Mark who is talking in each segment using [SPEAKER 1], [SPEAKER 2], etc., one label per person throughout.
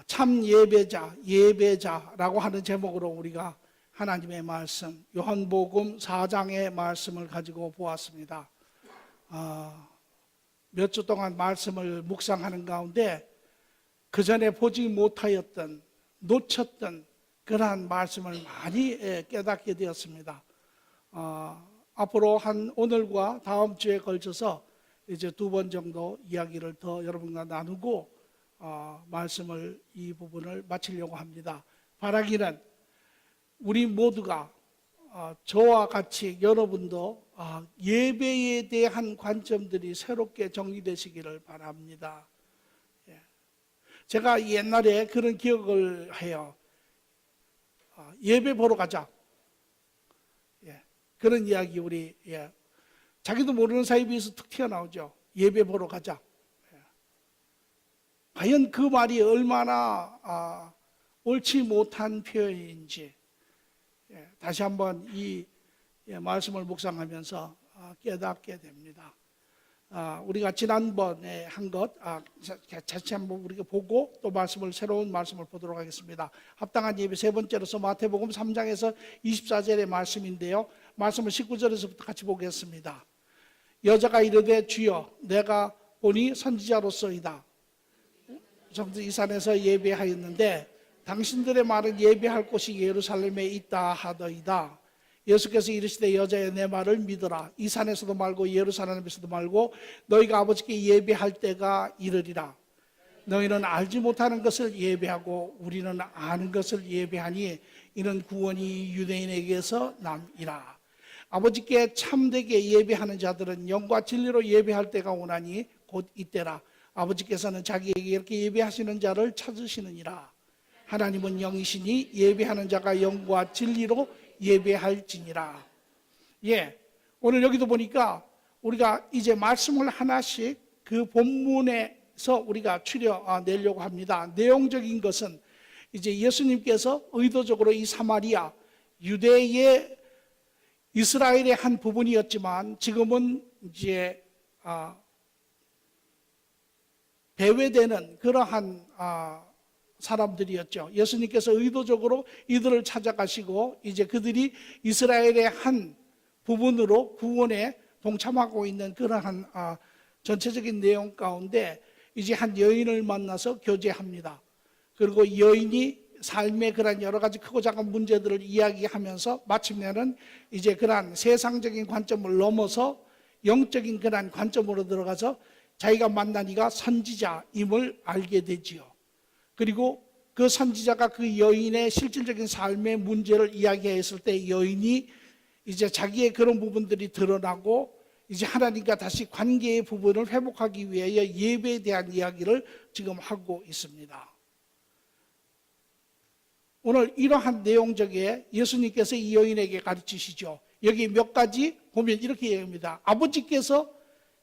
[SPEAKER 1] 참 예배자, 예배자라고 하는 제목으로 우리가 하나님의 말씀, 요한복음 4장의 말씀을 가지고 보았습니다. 몇 주 동안 말씀을 묵상하는 가운데 그 전에 보지 못하였던, 놓쳤던 그러한 말씀을 많이 깨닫게 되었습니다. 앞으로 오늘과 다음 주에 걸쳐서 이제 2번 정도 이야기를 더 여러분과 나누고 말씀을 이 부분을 마치려고 합니다. 바라기는 우리 모두가 저와 같이 여러분도 예배에 대한 관점들이 새롭게 정리되시기를 바랍니다. 제가 옛날에 그런 기억을 해요. 예배 보러 가자. 그런 이야기 우리 자기도 모르는 사이에 비해서 툭 튀어나오죠. 예배 보러 가자. 과연 그 말이 얼마나 옳지 못한 표현인지 다시 한번 이 말씀을 묵상하면서 깨닫게 됩니다. 우리가 지난번에 한 것 다시 한번 우리가 보고 또 새로운 말씀을 보도록 하겠습니다. 합당한 예배 세 번째로서 마태복음 3장에서 24절의 말씀인데요. 말씀을 19절에서부터 같이 보겠습니다. 여자가 이르되 주여 내가 보니 선지자로서이다. 이 산에서 예배하였는데 당신들의 말은 예배할 곳이 예루살렘에 있다 하더이다. 예수께서 이르시되 여자여 내 말을 믿으라. 이 산에서도 말고 예루살렘에서도 말고 너희가 아버지께 예배할 때가 이르리라. 너희는 알지 못하는 것을 예배하고 우리는 아는 것을 예배하니 이는 구원이 유대인에게서 남이라. 아버지께 참되게 예배하는 자들은 영과 진리로 예배할 때가 오나니 곧 이때라. 아버지께서는 자기에게 이렇게 예배하시는 자를 찾으시느니라. 하나님은 영이시니 예배하는 자가 영과 진리로 예배할지니라. 오늘 여기도 보니까 우리가 이제 말씀을 하나씩 그 본문에서 우리가 추려내려고 합니다. 내용적인 것은 이제 예수님께서 의도적으로 이 사마리아, 유대의 이스라엘의 한 부분이었지만 지금은 이제 배회되는 그러한 사람들이었죠. 예수님께서 의도적으로 이들을 찾아가시고 이제 그들이 이스라엘의 한 부분으로 구원에 동참하고 있는 그러한 전체적인 내용 가운데 이제 한 여인을 만나서 교제합니다. 그리고 여인이 삶의 그런 여러 가지 크고 작은 문제들을 이야기하면서 마침내는 이제 그러한 세상적인 관점을 넘어서 영적인 그러한 관점으로 들어가서 자기가 만난 이가 선지자임을 알게 되지요. 그리고 그 선지자가 그 여인의 실질적인 삶의 문제를 이야기했을 때 여인이 이제 자기의 그런 부분들이 드러나고 이제 하나님과 다시 관계의 부분을 회복하기 위하여 예배에 대한 이야기를 지금 하고 있습니다. 오늘 이러한 내용적에 예수님께서 이 여인에게 가르치시죠. 여기 몇 가지 보면 이렇게 얘기합니다. 아버지께서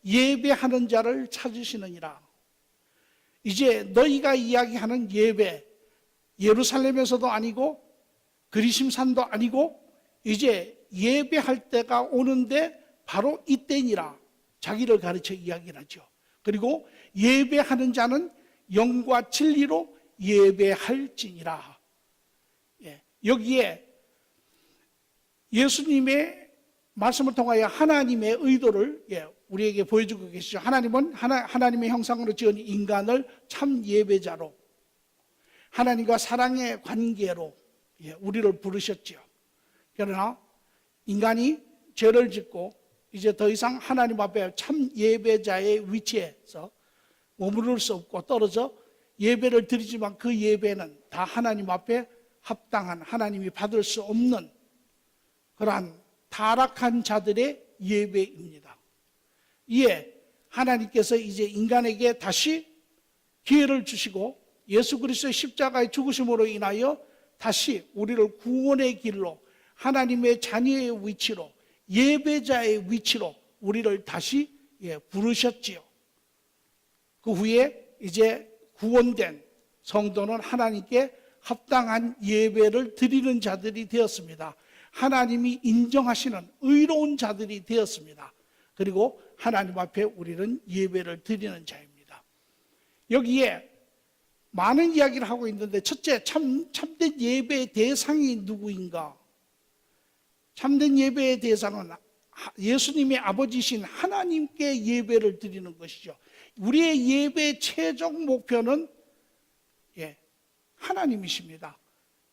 [SPEAKER 1] 예배하는 자를 찾으시느니라. 이제 너희가 이야기하는 예배, 예루살렘에서도 아니고 그리심산도 아니고 이제 예배할 때가 오는데 바로 이때니라. 자기를 가르쳐 이야기를 하죠. 그리고 예배하는 자는 영과 진리로 예배할지니라. 여기에 예수님의 말씀을 통하여 하나님의 의도를 우리에게 보여주고 계시죠. 하나님은 하나님의 형상으로 지은 인간을 참 예배자로 하나님과 사랑의 관계로 우리를 부르셨죠. 그러나 인간이 죄를 짓고 이제 더 이상 하나님 앞에 참 예배자의 위치에서 머무를 수 없고 떨어져 예배를 드리지만 그 예배는 다 하나님 앞에 합당한 하나님이 받을 수 없는 그러한 타락한 자들의 예배입니다. 이에 하나님께서 이제 인간에게 다시 기회를 주시고 예수 그리스도의 십자가의 죽으심으로 인하여 다시 우리를 구원의 길로 하나님의 자녀의 위치로 예배자의 위치로 우리를 다시 부르셨지요. 그 후에 이제 구원된 성도는 하나님께 합당한 예배를 드리는 자들이 되었습니다. 하나님이 인정하시는 의로운 자들이 되었습니다. 그리고 하나님 앞에 우리는 예배를 드리는 자입니다. 여기에 많은 이야기를 하고 있는데, 첫째, 참된 예배의 대상이 누구인가? 참된 예배의 대상은 예수님의 아버지신 하나님께 예배를 드리는 것이죠. 우리의 예배의 최종 목표는 하나님이십니다.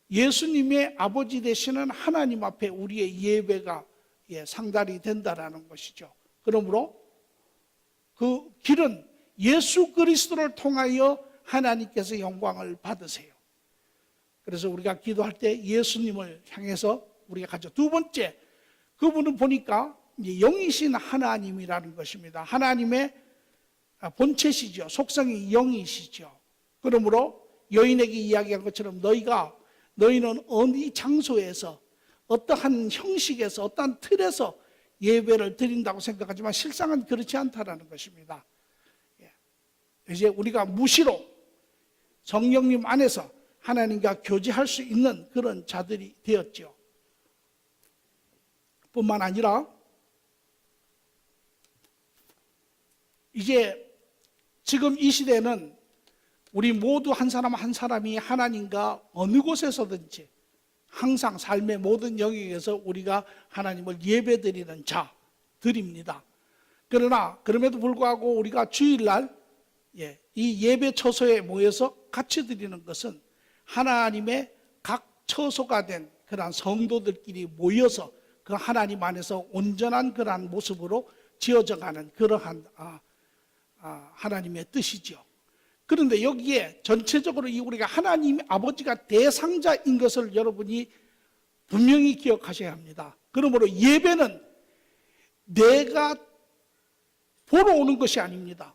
[SPEAKER 1] 예수님의 아버지 되시는 하나님 앞에 우리의 예배가 상달이 된다라는 것이죠. 그러므로 그 길은 예수 그리스도를 통하여 하나님께서 영광을 받으세요. 그래서 우리가 기도할 때 예수님을 향해서 우리가 가죠. 두 번째, 그분은 보니까 영이신 하나님이라는 것입니다. 하나님의 본체시죠. 속성이 영이시죠. 그러므로 여인에게 이야기한 것처럼 너희는 어느 장소에서 어떠한 형식에서 어떠한 틀에서 예배를 드린다고 생각하지만 실상은 그렇지 않다라는 것입니다. 이제 우리가 무시로 성령님 안에서 하나님과 교제할 수 있는 그런 자들이 되었죠. 뿐만 아니라 이제 지금 이 시대는 우리 모두 한 사람 한 사람이 하나님과 어느 곳에서든지 항상 삶의 모든 영역에서 우리가 하나님을 예배드리는 자들입니다. 그러나 그럼에도 불구하고 우리가 주일날 이 예배 처소에 모여서 같이 드리는 것은 하나님의 각 처소가 된 그러한 성도들끼리 모여서 그 하나님 안에서 온전한 그러한 모습으로 지어져가는 그러한 하나님의 뜻이죠. 그런데 여기에 전체적으로 우리가 하나님 아버지가 대상자인 것을 여러분이 분명히 기억하셔야 합니다. 그러므로 예배는 내가 보러 오는 것이 아닙니다.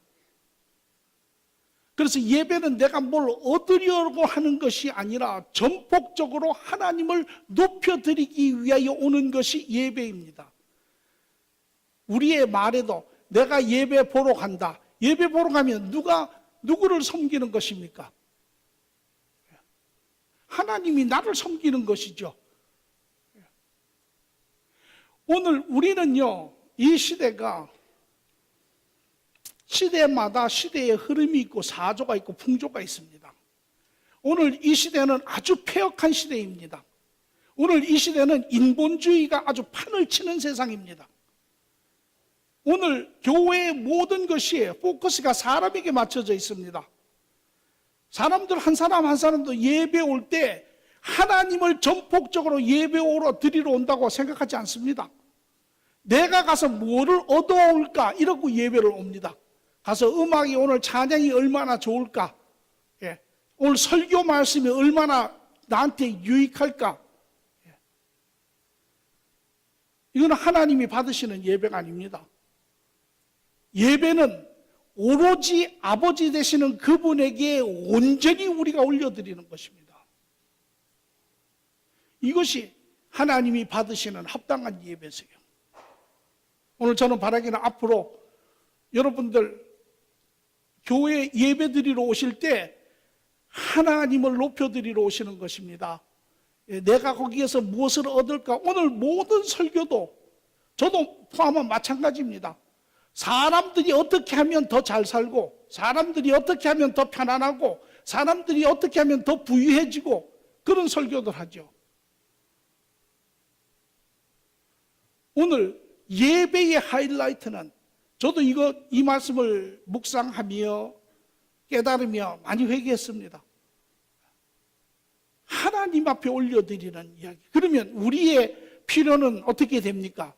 [SPEAKER 1] 그래서 예배는 내가 뭘 얻으려고 하는 것이 아니라 전폭적으로 하나님을 높여드리기 위하여 오는 것이 예배입니다. 우리의 말에도 내가 예배 보러 간다. 예배 보러 가면 누구를 섬기는 것입니까? 하나님이 나를 섬기는 것이죠. 오늘 우리는요, 이 시대마다 시대의 흐름이 있고 사조가 있고 풍조가 있습니다. 오늘 이 시대는 아주 폐역한 시대입니다. 오늘 이 시대는 인본주의가 아주 판을 치는 세상입니다. 오늘 교회의 모든 것이 포커스가 사람에게 맞춰져 있습니다. 사람들 한 사람 한 사람도 예배 올 때 하나님을 전폭적으로 예배 드리러 온다고 생각하지 않습니다. 내가 가서 뭐를 얻어올까 이러고 예배를 옵니다. 가서 음악이 오늘 찬양이 얼마나 좋을까, 오늘 설교 말씀이 얼마나 나한테 유익할까. 이건 하나님이 받으시는 예배가 아닙니다. 예배는 오로지 아버지 되시는 그분에게 온전히 우리가 올려드리는 것입니다. 이것이 하나님이 받으시는 합당한 예배세요. 오늘 저는 바라기는 앞으로 여러분들 교회 예배 드리러 오실 때 하나님을 높여드리러 오시는 것입니다. 내가 거기에서 무엇을 얻을까? 오늘 모든 설교도 저도 포함한 마찬가지입니다. 사람들이 어떻게 하면 더 잘 살고, 사람들이 어떻게 하면 더 편안하고, 사람들이 어떻게 하면 더 부유해지고, 그런 설교들 하죠. 오늘 예배의 하이라이트는 저도 이 말씀을 묵상하며 깨달으며 많이 회개했습니다. 하나님 앞에 올려드리는 이야기. 그러면 우리의 필요는 어떻게 됩니까?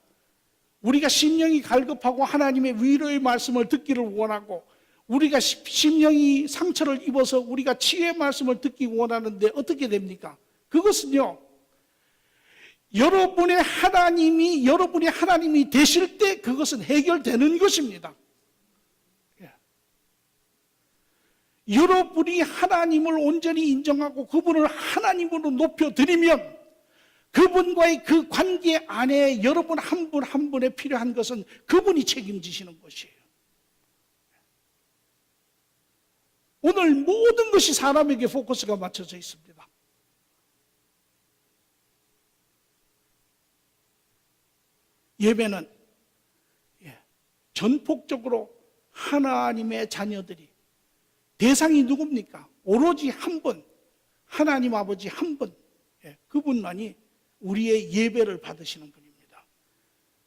[SPEAKER 1] 우리가 심령이 갈급하고 하나님의 위로의 말씀을 듣기를 원하고, 우리가 심령이 상처를 입어서 우리가 치유의 말씀을 듣기 원하는데 어떻게 됩니까? 그것은요, 여러분의 하나님이 되실 때 그것은 해결되는 것입니다. 여러분이 하나님을 온전히 인정하고 그분을 하나님으로 높여드리면 그분과의 그 관계 안에 여러분 한 분 한 분에 필요한 것은 그분이 책임지시는 것이에요. 오늘 모든 것이 사람에게 포커스가 맞춰져 있습니다. 예배는 전폭적으로 하나님의 자녀들이 대상이 누굽니까? 오로지 한 분, 하나님 아버지 한 분, 그분만이 우리의 예배를 받으시는 분입니다.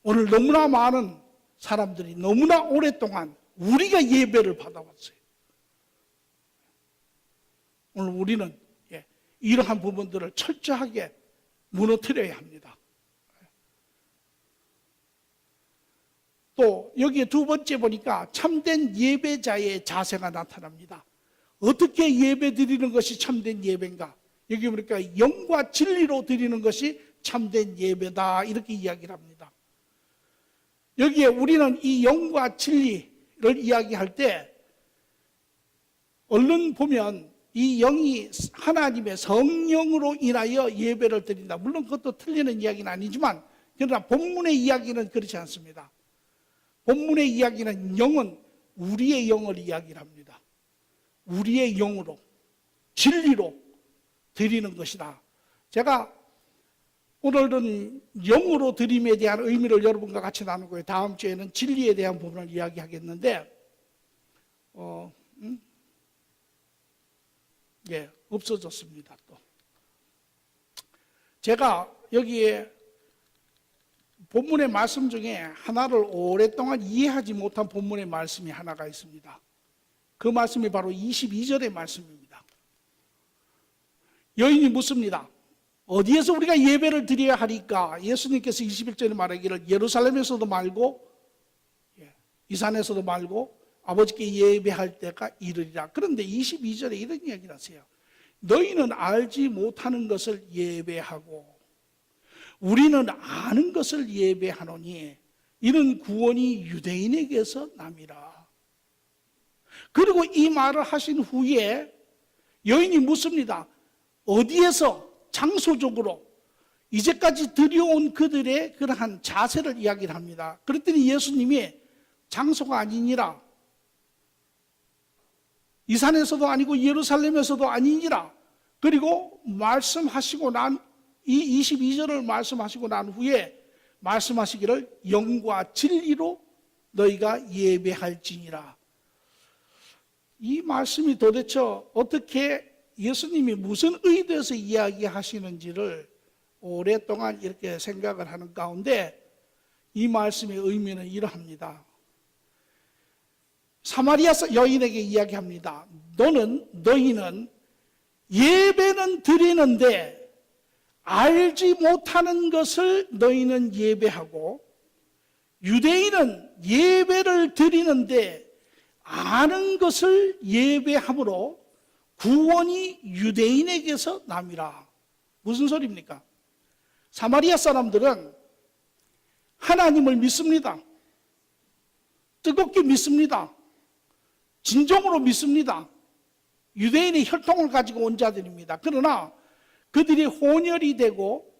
[SPEAKER 1] 오늘 너무나 많은 사람들이 너무나 오랫동안 우리가 예배를 받아왔어요. 오늘 우리는 이러한 부분들을 철저하게 무너뜨려야 합니다. 또 여기에 두 번째 보니까 참된 예배자의 자세가 나타납니다. 어떻게 예배 드리는 것이 참된 예배인가? 여기 보니까 영과 진리로 드리는 것이 참된 예배다, 이렇게 이야기를 합니다. 여기에 우리는 이 영과 진리를 이야기할 때 얼른 보면 이 영이 하나님의 성령으로 인하여 예배를 드린다. 물론 그것도 틀리는 이야기는 아니지만 그러나 본문의 이야기는 그렇지 않습니다. 본문의 이야기는 영은 우리의 영을 이야기를 합니다. 우리의 영으로, 진리로 드리는 것이다. 제가 오늘은 영으로 드림에 대한 의미를 여러분과 같이 나누고요. 다음 주에는 진리에 대한 부분을 이야기하겠는데 없어졌습니다. 또 제가 여기에 본문의 말씀 중에 하나를 오랫동안 이해하지 못한 본문의 말씀이 하나가 있습니다. 그 말씀이 바로 22절의 말씀입니다. 여인이 묻습니다. 어디에서 우리가 예배를 드려야 하리까? 예수님께서 21절에 말하기를 예루살렘에서도 말고 이 산에서도 말고 아버지께 예배할 때가 이르리라. 그런데 22절에 이런 이야기를 하세요. 너희는 알지 못하는 것을 예배하고 우리는 아는 것을 예배하노니 이는 구원이 유대인에게서 남이라. 그리고 이 말을 하신 후에 여인이 묻습니다. 어디에서? 장소적으로 이제까지 드려온 그들의 그러한 자세를 이야기를 합니다. 그랬더니 예수님이 장소가 아니니라, 이 산에서도 아니고 예루살렘에서도 아니니라. 그리고 말씀하시고 이 22절을 말씀하시고 난 후에 말씀하시기를 영과 진리로 너희가 예배할지니라. 이 말씀이 도대체 어떻게 예수님이 무슨 의도에서 이야기하시는지를 오랫동안 이렇게 생각을 하는 가운데 이 말씀의 의미는 이러합니다. 사마리아 여인에게 이야기합니다. 너희는 예배는 드리는데 알지 못하는 것을 너희는 예배하고 유대인은 예배를 드리는데 아는 것을 예배함으로 구원이 유대인에게서 남이라. 무슨 소리입니까? 사마리아 사람들은 하나님을 믿습니다. 뜨겁게 믿습니다. 진정으로 믿습니다. 유대인의 혈통을 가지고 온 자들입니다. 그러나 그들이 혼혈이 되고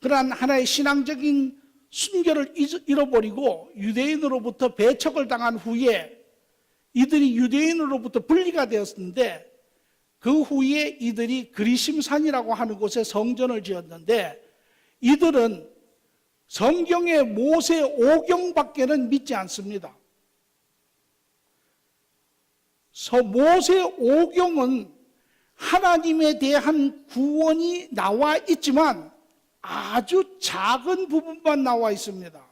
[SPEAKER 1] 그러한 하나의 신앙적인 순결을 잃어버리고 유대인으로부터 배척을 당한 후에 이들이 유대인으로부터 분리가 되었는데 그 후에 이들이 그리심산이라고 하는 곳에 성전을 지었는데 이들은 성경의 모세 오경밖에는 믿지 않습니다. 모세 오경은 하나님에 대한 구원이 나와 있지만 아주 작은 부분만 나와 있습니다.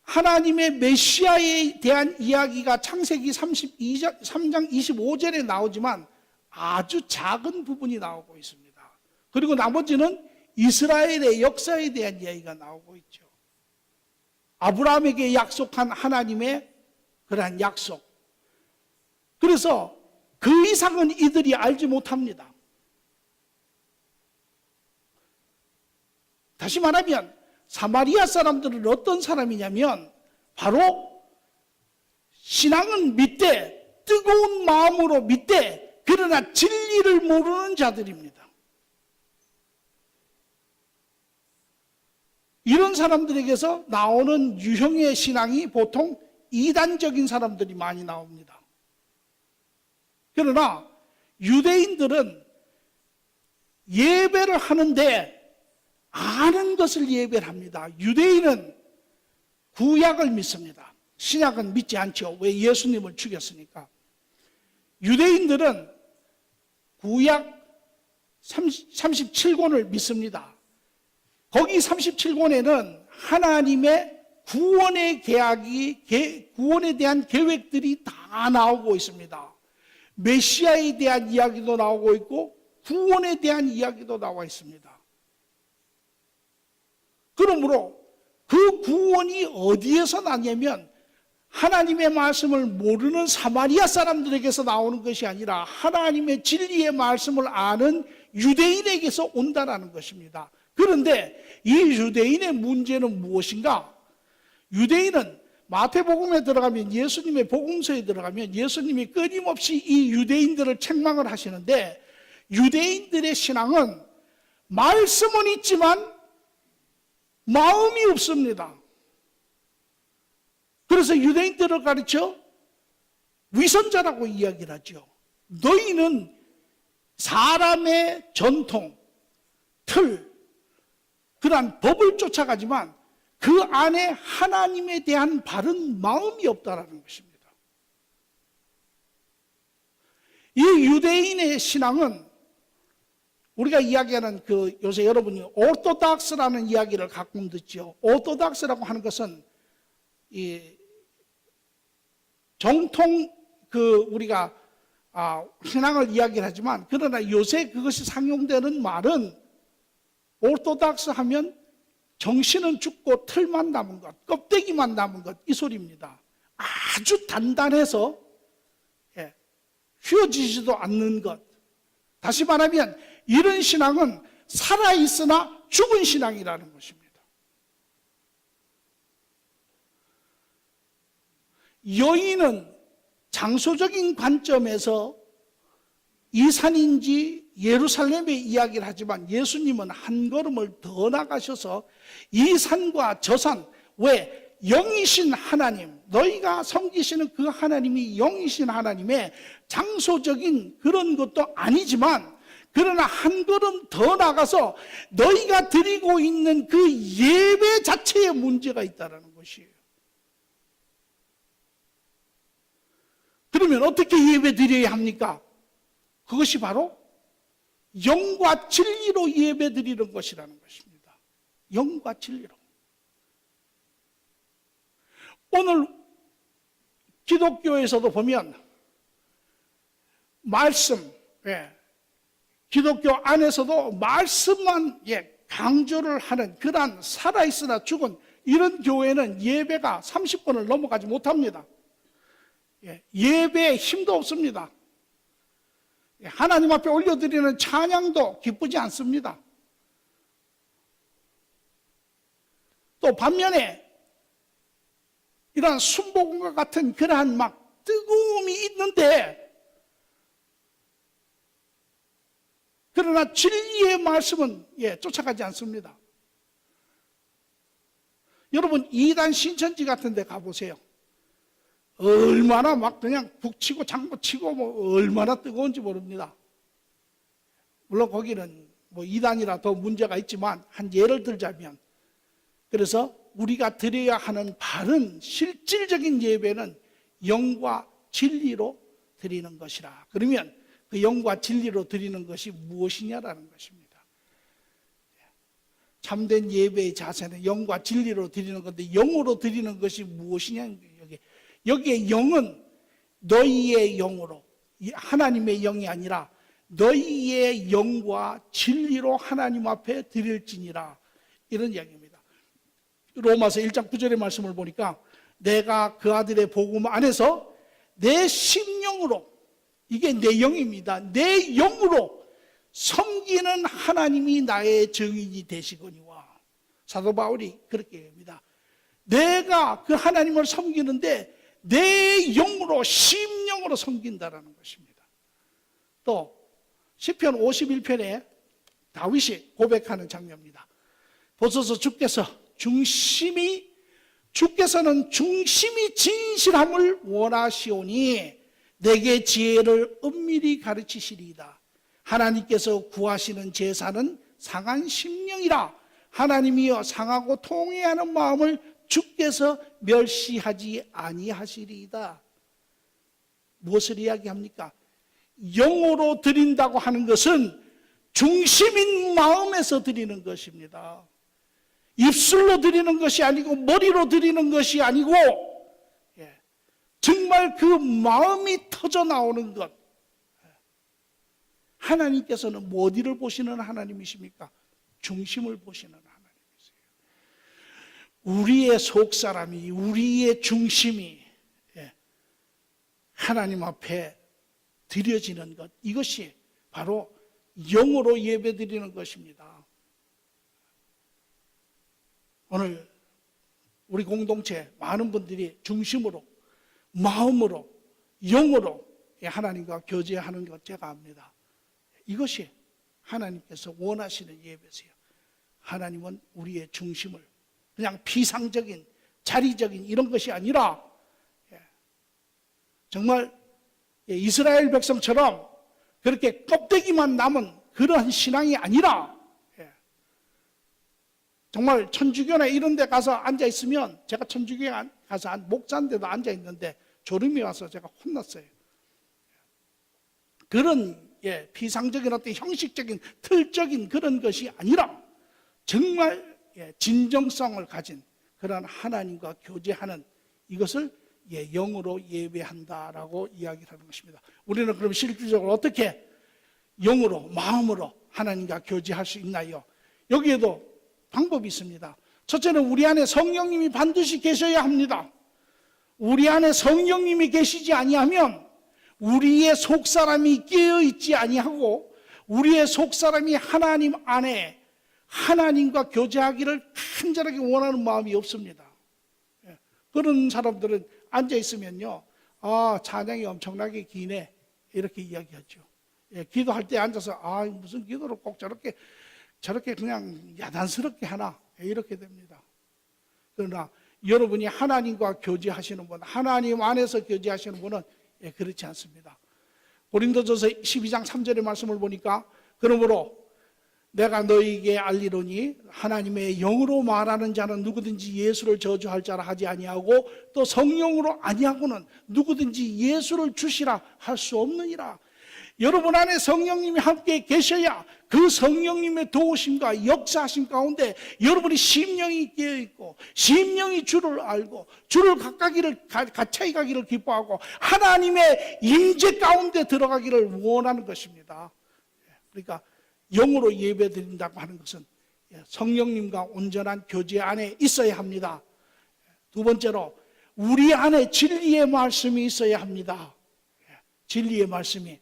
[SPEAKER 1] 하나님의 메시아에 대한 이야기가 창세기 3장 25절에 나오지만 아주 작은 부분이 나오고 있습니다. 그리고 나머지는 이스라엘의 역사에 대한 이야기가 나오고 있죠. 아브라함에게 약속한 하나님의 그러한 약속. 그래서 그 이상은 이들이 알지 못합니다. 다시 말하면 사마리아 사람들은 어떤 사람이냐면 바로 신앙은 믿되 뜨거운 마음으로 믿되 그러나 진리를 모르는 자들입니다. 이런 사람들에게서 나오는 유형의 신앙이 보통 이단적인 사람들이 많이 나옵니다. 그러나 유대인들은 예배를 하는데 아는 것을 예배를 합니다. 유대인은 구약을 믿습니다. 신약은 믿지 않죠. 왜? 예수님을 죽였으니까. 유대인들은 구약 37권을 믿습니다. 거기 37권에는 하나님의 구원의 계약이, 구원에 대한 계획들이 다 나오고 있습니다. 메시아에 대한 이야기도 나오고 있고 구원에 대한 이야기도 나와 있습니다. 그러므로 그 구원이 어디에서 나냐면 하나님의 말씀을 모르는 사마리아 사람들에게서 나오는 것이 아니라 하나님의 진리의 말씀을 아는 유대인에게서 온다는 것입니다. 그런데 이 유대인의 문제는 무엇인가? 유대인은 마태복음에 들어가면, 예수님의 복음서에 들어가면 예수님이 끊임없이 이 유대인들을 책망을 하시는데, 유대인들의 신앙은 말씀은 있지만 마음이 없습니다. 그래서 유대인들을 가르쳐 위선자라고 이야기를 하죠. 너희는 사람의 전통, 틀, 그러한 법을 쫓아가지만 그 안에 하나님에 대한 바른 마음이 없다라는 것입니다. 이 유대인의 신앙은 우리가 이야기하는 요새 여러분이 오르토닥스라는 이야기를 가끔 듣죠. 오르토닥스라고 하는 것은 이 정통 우리가 신앙을 이야기를 하지만, 그러나 요새 그것이 상용되는 말은 오르토닥스 하면 정신은 죽고 틀만 남은 것, 껍데기만 남은 것, 이 소리입니다. 아주 단단해서 휘어지지도 않는 것. 다시 말하면 이런 신앙은 살아있으나 죽은 신앙이라는 것입니다. 여인은 장소적인 관점에서 이 산인지 예루살렘의 이야기를 하지만 예수님은 한 걸음을 더 나가셔서 이 산과 저 산, 왜? 영이신 하나님, 너희가 섬기시는 그 하나님이 영이신 하나님의 장소적인 그런 것도 아니지만, 그러나 한 걸음 더 나가서 너희가 드리고 있는 그 예배 자체에 문제가 있다는 것이에요. 그러면 어떻게 예배 드려야 합니까? 그것이 바로 영과 진리로 예배 드리는 것이라는 것입니다. 영과 진리로. 오늘 기독교에서도 보면 말씀, 기독교 안에서도 말씀만 강조를 하는 그러한 살아있으나 죽은 이런 교회는 예배가 30번을 넘어가지 못합니다. 예배에 힘도 없습니다. 하나님 앞에 올려드리는 찬양도 기쁘지 않습니다. 또 반면에 이러한 순복음과 같은 그러한 막 뜨거움이 있는데, 그러나 진리의 말씀은 쫓아가지 않습니다. 여러분, 이단 신천지 같은 데 가보세요. 얼마나 막 그냥 북치고 장구치고 뭐 얼마나 뜨거운지 모릅니다. 물론 거기는 뭐 이단이라 더 문제가 있지만, 한 예를 들자면, 그래서 우리가 드려야 하는 바른 실질적인 예배는 영과 진리로 드리는 것이라. 그러면 그 영과 진리로 드리는 것이 무엇이냐라는 것입니다. 참된 예배의 자세는 영과 진리로 드리는 건데, 영으로 드리는 것이 무엇이냐. 여기에 영은 너희의 영으로, 하나님의 영이 아니라 너희의 영과 진리로 하나님 앞에 드릴지니라, 이런 이야기입니다. 로마서 1장 9절의 말씀을 보니까, 내가 그 아들의 복음 안에서 내 심령으로, 이게 내 영입니다. 내 영으로 섬기는 하나님이 나의 증인이 되시거니와. 사도 바울이 그렇게 얘기합니다. 내가 그 하나님을 섬기는데 내 영으로, 심령으로 섬긴다라는 것입니다. 또 시편 51편에 다윗이 고백하는 장면입니다. 보소서 주께서는 중심이 진실함을 원하시오니 내게 지혜를 은밀히 가르치시리이다. 하나님께서 구하시는 제사는 상한 심령이라. 하나님이여 상하고 통회하는 마음을 주께서 멸시하지 아니하시리이다. 무엇을 이야기합니까? 영으로 드린다고 하는 것은 중심인 마음에서 드리는 것입니다. 입술로 드리는 것이 아니고 머리로 드리는 것이 아니고 정말 그 마음이 터져 나오는 것. 하나님께서는 어디를 보시는 하나님이십니까? 중심을 보시는 하나님이세요. 우리의 속사람이, 우리의 중심이 하나님 앞에 드려지는 것, 이것이 바로 영으로 예배드리는 것입니다. 오늘 우리 공동체 많은 분들이 중심으로, 마음으로, 영으로 하나님과 교제하는 것 제가 압니다. 이것이 하나님께서 원하시는 예배세요. 하나님은 우리의 중심을 그냥 피상적인, 자리적인 이런 것이 아니라 정말 이스라엘 백성처럼 그렇게 껍데기만 남은 그러한 신앙이 아니라 정말 천주교나 이런 데 가서 앉아있으면, 제가 천주교에 가서 목자인데도 앉아있는데 졸음이 와서 제가 혼났어요. 그런 피상적인 어떤 형식적인 틀적인 그런 것이 아니라 정말 진정성을 가진 그런 하나님과 교제하는 이것을 영으로 예배한다라고 이야기를 하는 것입니다. 우리는 그럼 실질적으로 어떻게 영으로, 마음으로 하나님과 교제할 수 있나요? 여기에도 방법이 있습니다. 첫째는 우리 안에 성령님이 반드시 계셔야 합니다. 우리 안에 성령님이 계시지 아니하면 우리의 속사람이 깨어있지 아니하고 우리의 속사람이 하나님 안에 하나님과 교제하기를 간절하게 원하는 마음이 없습니다. 그런 사람들은 앉아있으면요, 찬양이 엄청나게 기네 이렇게 이야기하죠. 기도할 때 앉아서 무슨 기도를 꼭 저렇게 그냥 야단스럽게 하나 이렇게 됩니다. 그러나 여러분이 하나님과 교제하시는 분, 하나님 안에서 교제하시는 분은 그렇지 않습니다. 고린도전서 12장 3절의 말씀을 보니까 그러므로 내가 너희에게 알리노니 하나님의 영으로 말하는 자는 누구든지 예수를 저주할 자라 하지 아니하고 또 성령으로 아니하고는 누구든지 예수를 주시라 할 수 없느니라. 여러분 안에 성령님이 함께 계셔야 그 성령님의 도우심과 역사하심 가운데 여러분이 심령이 깨어있고 심령이 주를 알고 주를 가까이 가기를 기뻐하고 하나님의 임재 가운데 들어가기를 원하는 것입니다. 그러니까 영으로 예배드린다고 하는 것은 성령님과 온전한 교제 안에 있어야 합니다. 두 번째로 우리 안에 진리의 말씀이 있어야 합니다. 진리의 말씀이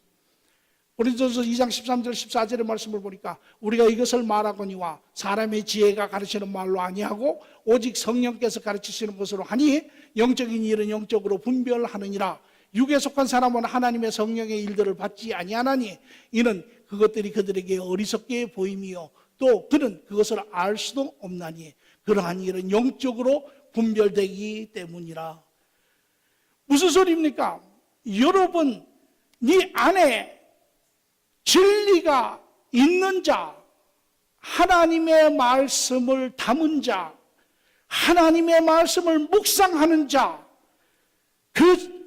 [SPEAKER 1] 고린도전서 2장 13절 14절의 말씀을 보니까 우리가 이것을 말하거니와 사람의 지혜가 가르치는 말로 아니하고 오직 성령께서 가르치시는 것으로 하니 영적인 일은 영적으로 분별하느니라. 육에 속한 사람은 하나님의 성령의 일들을 받지 아니하나니 이는 그것들이 그들에게 어리석게 보임이요 또 그는 그것을 알 수도 없나니 그러한 일은 영적으로 분별되기 때문이라. 무슨 소리입니까? 여러분 네 안에 진리가 있는 자, 하나님의 말씀을 담은 자, 하나님의 말씀을 묵상하는 자,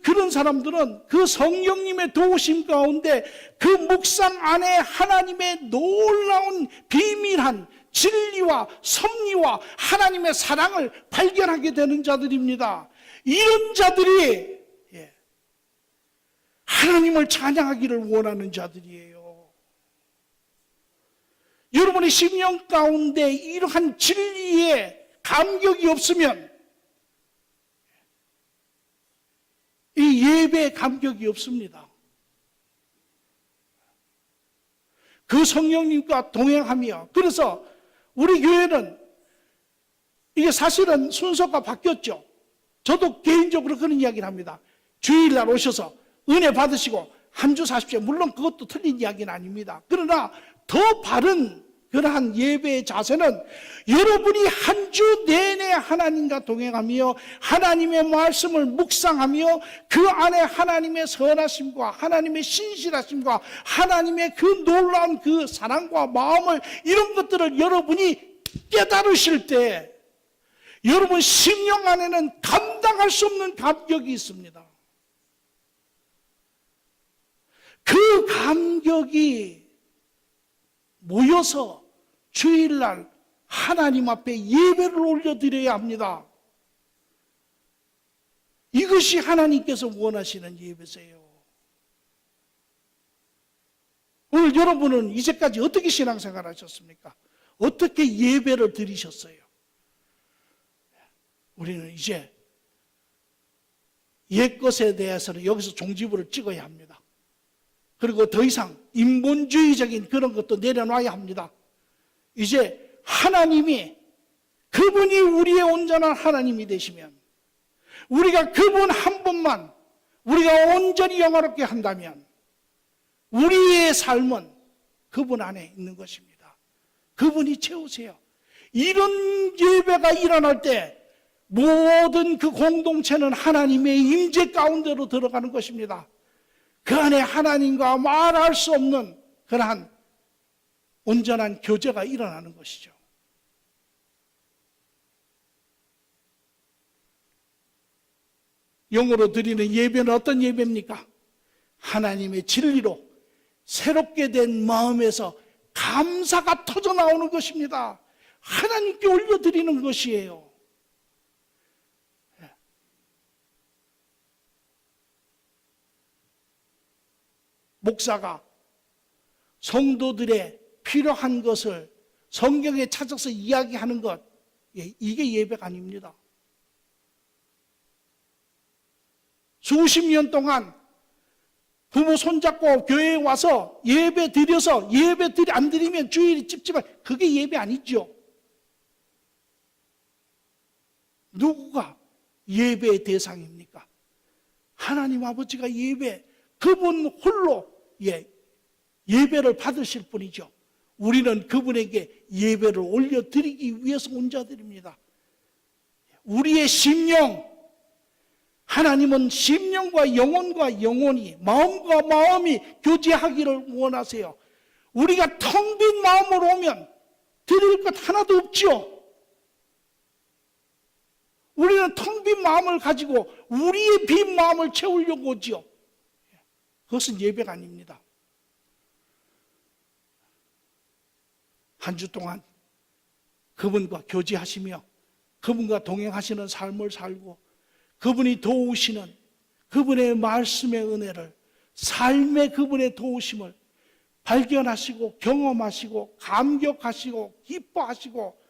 [SPEAKER 1] 그런 사람들은 그 성령님의 도우심 가운데 그 묵상 안에 하나님의 놀라운 비밀한 진리와 섭리와 하나님의 사랑을 발견하게 되는 자들입니다. 이런 자들이 하나님을 찬양하기를 원하는 자들이에요. 여러분의 심령 가운데 이러한 진리의 감격이 없으면 이 예배의 감격이 없습니다. 그 성령님과 동행하며, 그래서 우리 교회는 이게 사실은 순서가 바뀌었죠. 저도 개인적으로 그런 이야기를 합니다. 주일날 오셔서 은혜 받으시고 한 주 사십시오. 물론 그것도 틀린 이야기는 아닙니다. 그러나 더 바른 그러한 예배의 자세는 여러분이 한 주 내내 하나님과 동행하며 하나님의 말씀을 묵상하며 그 안에 하나님의 선하심과 하나님의 신실하심과 하나님의 그 놀라운 그 사랑과 마음을 이런 것들을 여러분이 깨달으실 때 여러분 심령 안에는 감당할 수 없는 감격이 있습니다. 그 감격이 모여서 주일날 하나님 앞에 예배를 올려드려야 합니다. 이것이 하나님께서 원하시는 예배세요. 오늘 여러분은 이제까지 어떻게 신앙생활 하셨습니까? 어떻게 예배를 드리셨어요? 우리는 이제 옛것에 대해서는 여기서 종지부를 찍어야 합니다. 그리고 더 이상 인본주의적인 그런 것도 내려놔야 합니다. 이제 하나님이, 그분이 우리의 온전한 하나님이 되시면, 우리가 그분 한 분만 우리가 온전히 영화롭게 한다면 우리의 삶은 그분 안에 있는 것입니다. 그분이 채우세요. 이런 예배가 일어날 때 모든 그 공동체는 하나님의 임재 가운데로 들어가는 것입니다. 그 안에 하나님과 말할 수 없는 그러한 온전한 교제가 일어나는 것이죠. 영으로 드리는 예배는 어떤 예배입니까? 하나님의 진리로 새롭게 된 마음에서 감사가 터져 나오는 것입니다. 하나님께 올려드리는 것이에요. 목사가 성도들의 필요한 것을 성경에 찾아서 이야기하는 것, 이게 예배가 아닙니다. 수십 년 동안 부모 손잡고 교회에 와서 예배 드려서 예배 안 드리면 주일이 찝찝한, 그게 예배 아니죠. 누구가 예배의 대상입니까? 하나님 아버지가 예배, 그분 홀로 예배를 받으실 분이죠. 우리는 그분에게 예배를 올려드리기 위해서 온 자들입니다. 우리의 심령, 하나님은 심령과 영혼과 영혼이, 마음과 마음이 교제하기를 원하세요. 우리가 텅 빈 마음으로 오면 드릴 것 하나도 없죠. 우리는 텅 빈 마음을 가지고 우리의 빈 마음을 채우려고 오죠. 그것은 예배가 아닙니다. 한 주 동안 그분과 교제하시며 그분과 동행하시는 삶을 살고 그분이 도우시는 그분의 말씀의 은혜를, 삶의 그분의 도우심을 발견하시고 경험하시고 감격하시고 기뻐하시고,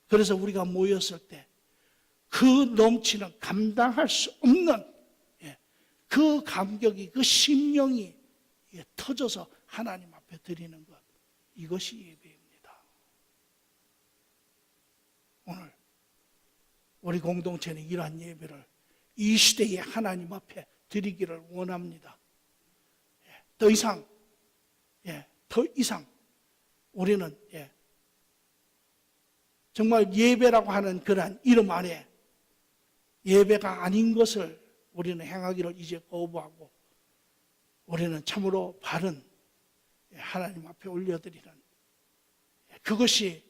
[SPEAKER 1] 그래서 우리가 모였을 때 그 넘치는 감당할 수 없는 그 감격이, 그 심령이 터져서 하나님 앞에 드리는 것, 이것이 예배입니다. 오늘 우리 공동체는 이러한 예배를 이 시대에 하나님 앞에 드리기를 원합니다. 더 이상 우리는 정말 예배라고 하는 그러한 이름 안에 예배가 아닌 것을 우리는 행하기를 이제 거부하고, 우리는 참으로 바른 하나님 앞에 올려드리는, 그것이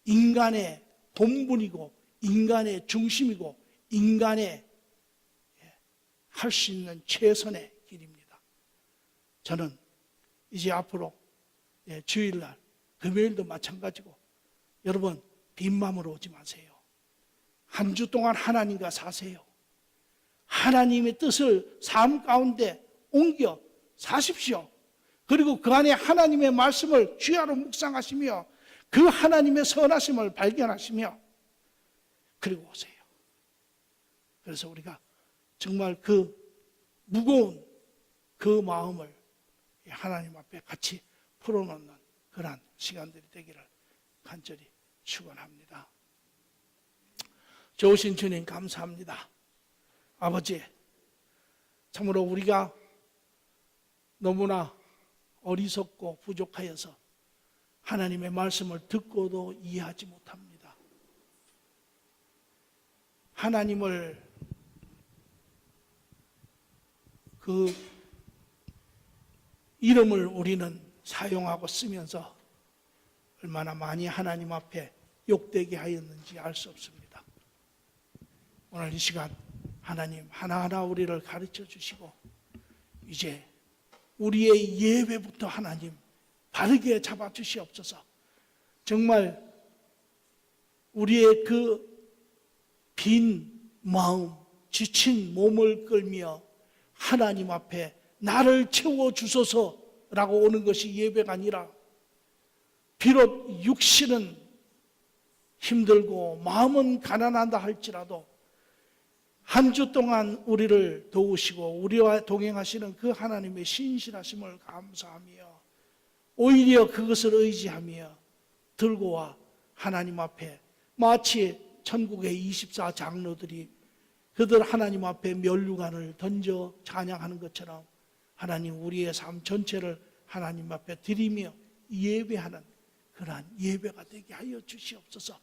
[SPEAKER 1] 인간의 본분이고 인간의 중심이고 인간의 할 수 있는 최선의 길입니다. 저는 이제 앞으로 주일날, 금요일도 마찬가지고, 여러분 빈 마음으로 오지 마세요. 한 주 동안 하나님과 사세요. 하나님의 뜻을 삶 가운데 옮겨 사십시오. 그리고 그 안에 하나님의 말씀을 주야로 묵상하시며 그 하나님의 선하심을 발견하시며 그리고 오세요. 그래서 우리가 정말 그 무거운 그 마음을 하나님 앞에 같이 풀어놓는 그러한 시간들이 되기를 간절히 축원합니다. 좋으신 주님 감사합니다. 아버지, 참으로 우리가 너무나 어리석고 부족하여서 하나님의 말씀을 듣고도 이해하지 못합니다. 하나님을 그 이름을 우리는 사용하고 쓰면서 얼마나 많이 하나님 앞에 욕되게 하였는지 알 수 없습니다. 오늘 이 시간 하나님 하나하나 우리를 가르쳐 주시고 이제 우리의 예배부터 하나님 바르게 잡아 주시옵소서. 정말 우리의 그 빈 마음, 지친 몸을 끌며 하나님 앞에 나를 채워 주소서라고 오는 것이 예배가 아니라, 비록 육신은 힘들고 마음은 가난하다 할지라도 한 주 동안 우리를 도우시고 우리와 동행하시는 그 하나님의 신실하심을 감사하며 오히려 그것을 의지하며 들고 와 하나님 앞에 마치 천국의 24장로들이 그들 하나님 앞에 면류관을 던져 찬양하는 것처럼 하나님 우리의 삶 전체를 하나님 앞에 드리며 예배하는 그러한 예배가 되게 하여 주시옵소서.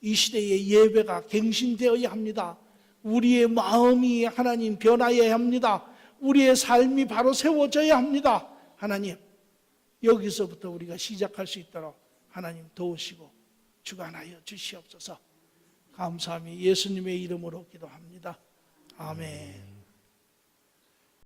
[SPEAKER 1] 이 시대의 예배가 갱신되어야 합니다. 우리의 마음이 하나님 변화해야 합니다. 우리의 삶이 바로 세워져야 합니다. 하나님 여기서부터 우리가 시작할 수 있도록 하나님 도우시고 주관하여 주시옵소서. 감사하며 예수님의 이름으로 기도합니다. 아멘.